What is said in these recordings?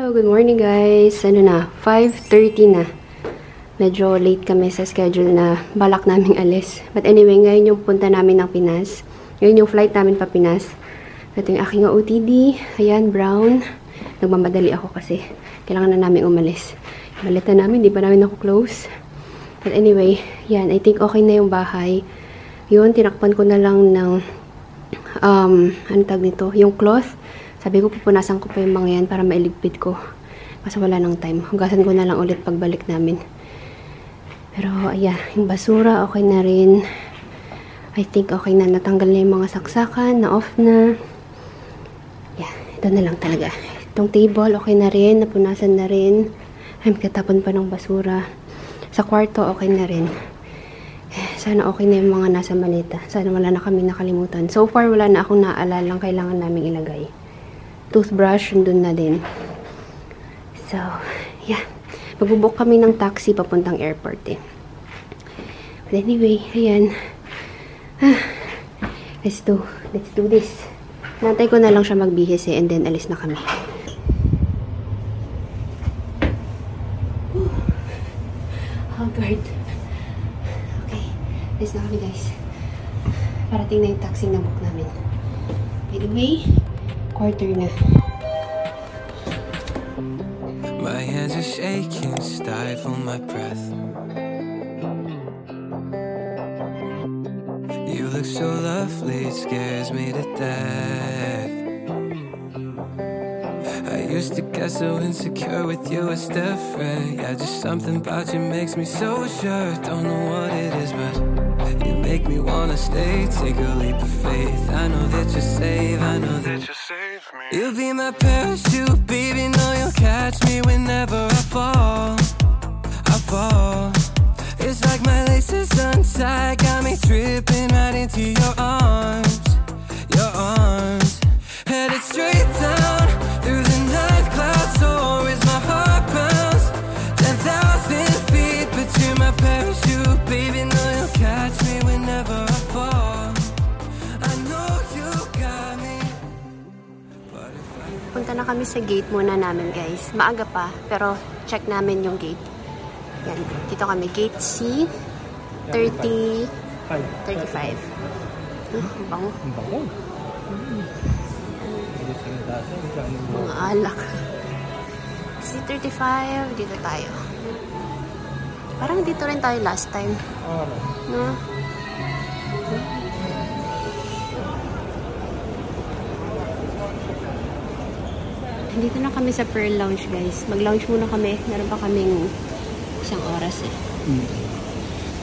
Hello, good morning guys. Ano na, 5:30 na. Medyo late kami sa schedule na balak naming alis. But anyway, ngayon yung punta namin ng Pinas. Ngayon yung flight namin pa Pinas. Ito yung aking OOTD. Ayan, brown. Nagmamadali ako kasi kailangan na namin umalis. Malita namin, di pa namin ako close. But anyway, yan. I think okay na yung bahay. Yun, tinakpan ko na lang ng ano tag nito? Yung cloth. Sabi ko, pupunasan ko pa yung mga yan para mailigpit ko. Kasi wala nang time. Hugasan ko na lang ulit pagbalik namin. Pero, ayan. Yung basura, okay na rin. I think okay na. Natanggal na yung mga saksakan. Na-off na. Yeah, ito na lang talaga. Itong table, okay na rin. Napunasan na rin. Ay, magkatapon pa ng basura. Sa kwarto, okay na rin. Sana okay na yung mga nasa maleta. Sana wala na kami nakalimutan. So far, wala na akong naalalang kailangan namin ilagay. Toothbrush, dun na din. So, yeah. Magbubuk kami ng taxi papuntang airport eh. But anyway, ayan. Let's do this. Nantay ko na lang siya magbihis eh, and then alis na kami. Haggard. Okay. Alis na kami guys. Parating na yung taxi na book namin. Anyway, quarter na. My hands are shaking, stifle my breath. You look so lovely, it scares me to death. I used to get so insecure with you, it's different. Yeah, just something about you makes me so sure. Don't know what it is, but you make me wanna stay. Take a leap of faith. I know that you're safe, I know that you're safe. You'll be my parachute, baby. Know you'll catch me whenever I fall. It's like my laces untied, got me tripping right into your arms. Headed straight down through the night clouds. So is my heart pounds 10,000 feet, but you're my parachute, baby. Know you'll catch me whenever I fall. I know you got me. Punta na kami sa gate muna namin guys. Maaga pa, pero check namin yung gate. Yan. Dito kami. Gate C. 35. Bango. Bango. Mga alak. C35. Dito tayo. Parang dito rin tayo last time. No? Dito na kami sa Pearl Lounge guys. Mag-lounge muna kami. Meron pa kaming isang oras eh.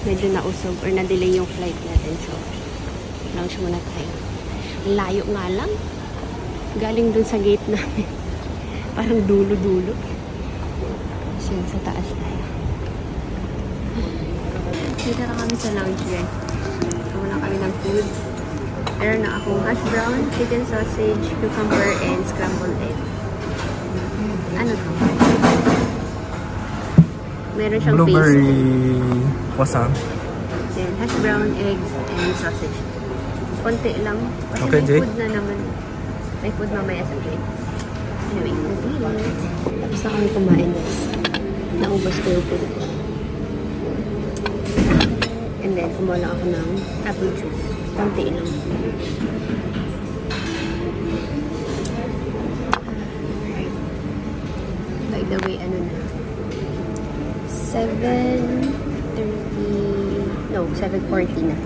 Medyo nausog or na-delay yung flight natin. So, lounge muna tayo. Layo nga lang. Galing dun sa gate namin. Parang dulo-dulo. So, sa taas tayo. Dito na kami sa lounge guys. Muna kami ng food. Meron na akong hash brown, chicken sausage, cucumber, and scrambled egg. Ano to? Meron siyang blueberry paste. Wasam. Then, hash brown, eggs, and sausage. Konti lang. Kasi okay, may Jay. food na naman. May food mamaya sa plate. Anyway, let's eat it. Tapos na kami kumain guys. Naubos ko yung food ko. And then, kumuha lang ako ng apple juice. Konti lang. By the way, ano na? 7:40 na.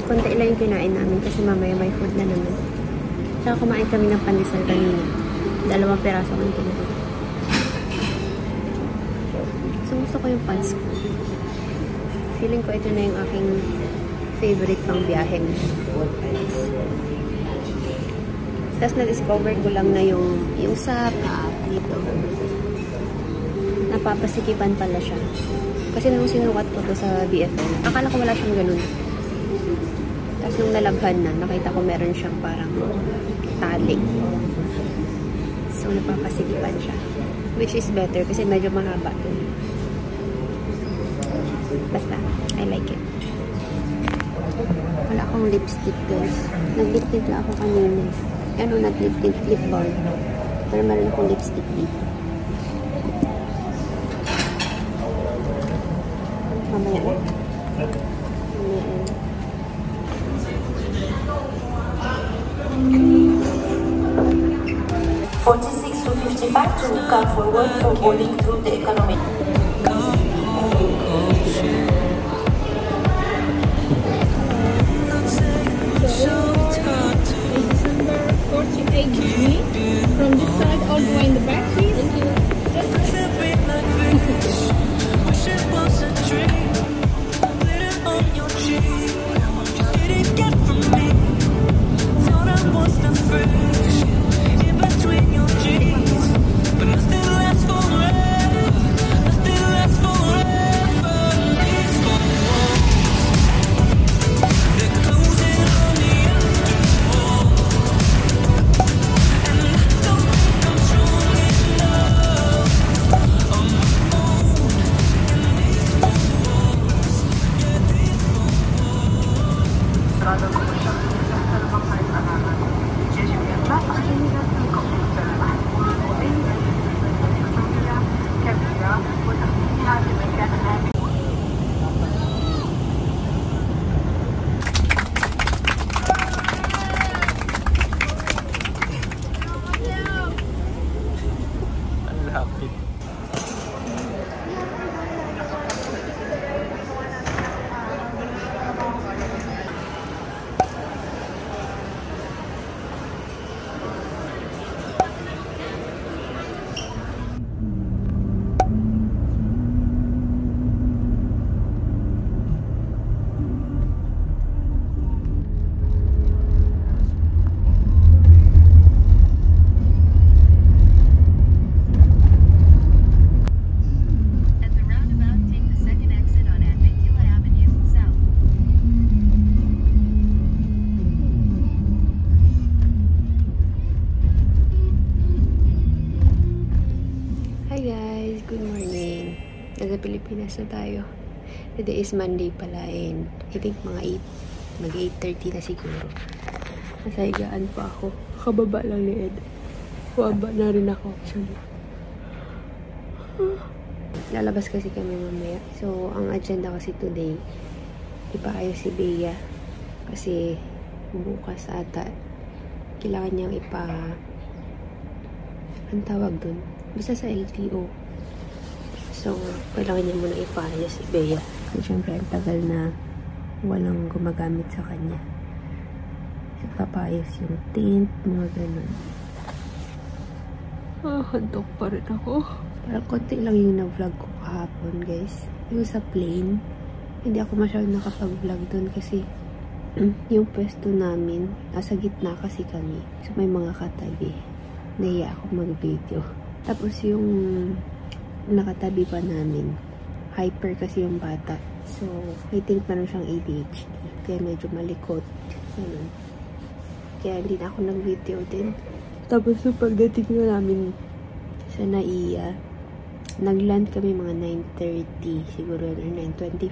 Konti lang yung kinain namin kasi mamaya may food na naman. Tsaka kumain kami ng pandesal kanina. 2 peraso kami kinain. So, gusto ko yung pads ko. Feeling ko ito na yung aking favorite pang biyahe. Tapos na-discover ko lang na yung sa dito. Napapasikipan pala siya. Kasi nung sinukat ko to sa BFM, akala ko wala siyang ganun. Tapos nung nalaghan na, nakita ko meron siyang parang tali. So, napapasikipan siya. Which is better kasi medyo mahaba to. Basta, I like it. Wala akong lipstick guys. Nag-lipstick lang ako kanina. Ano na lip balm. Pero meron akong lipstick dito. Mamaya na. 46 to 55 to come forward for boarding through the economy. December 48 with me. From this side all the way in the back, please. Thank you. Nasa Pilipinas na tayo. Today is Monday pala and I think mga 8, mag 8:30 na siguro. Nasa higaan pa ako. Kababa lang ni Ed. Waba na rin ako actually. Lalabas kasi kami mamaya. So, ang agenda kasi today, ipaayos si Bea. Kasi bukas ata, kailangan niyang ang tawag dun? Basta sa LTO. So, kailangan niya muna ipaayos si Bea. Kasi syempre, ang tagal na walang gumagamit sa kanya. So, papaayos yung tint, mga ganun. Handok pa rin ako. Parang konti lang yung na-vlog ko kahapon, guys. Yung sa plane, hindi ako masyadong nakapag-vlog dun kasi yung pwesto namin, nasa gitna kasi kami. So, may mga katabi. Nahiya ako mag-video. Tapos yung nakatabi pa namin, hyper kasi yung bata. So, I think meron siyang ADHD. Kaya medyo malikot. Ganun. Kaya hindi na ako nag-video din. Tapos, so, pagdating na namin sa NAIA, nag-land kami mga 9:30, siguro, or 9:25.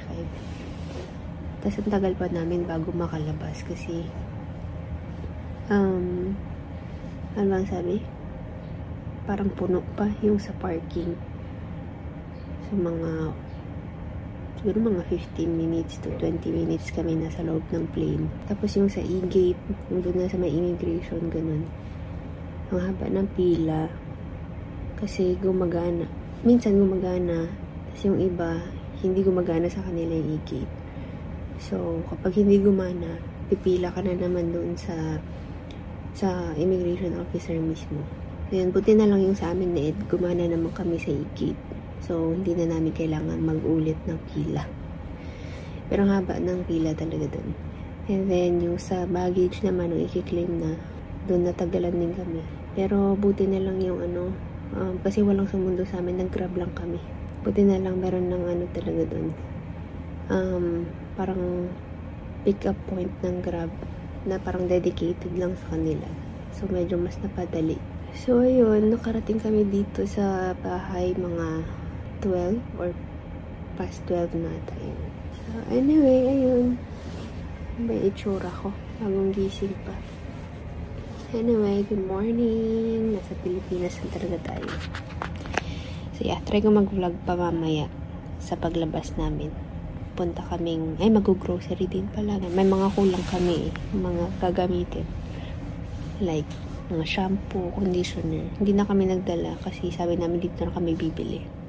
Tapos, ang tagal pa namin bago makalabas kasi, ano bang sabi? Parang puno pa yung sa parking. So, siguro mga 15 minutes to 20 minutes kami nasa loob ng plane. Tapos, yung sa e-gate, yung doon na sa may immigration, ganun. Ang haba ng pila. Kasi gumagana. Minsan gumagana. Tapos yung iba, hindi gumagana sa kanila yung e-gate. So, kapag hindi gumana, pipila ka na naman doon sa immigration officer mismo. So, yun, buti na lang yung sa amin na gumana naman kami sa e-gate. So, hindi na namin kailangan mag-ulit ng pila. Pero ang haba ng pila talaga doon. And then, yung sa baggage naman, yung i-claim na, doon natagalan din kami. Pero, buti na lang yung kasi walang sumundo sa amin, nag-grab lang kami. Buti na lang meron ng talaga doon. Parang pick-up point ng grab na parang dedicated lang sa kanila. So, medyo mas napadali. So, ayun, nakarating kami dito sa bahay mga 12 or past 12 na tayo. So, anyway, ayun. May itsura ko. Bagong gising pa. Anyway, good morning. Nasa Pilipinas na talaga tayo. So yeah, try ko mag-vlog pa mamaya sa paglabas namin. Punta kaming, mag-grocery din pala. May mga kulang kami mga gagamitin. Like, mga shampoo, conditioner. Hindi na kami nagdala kasi sabi namin dito na kami bibili.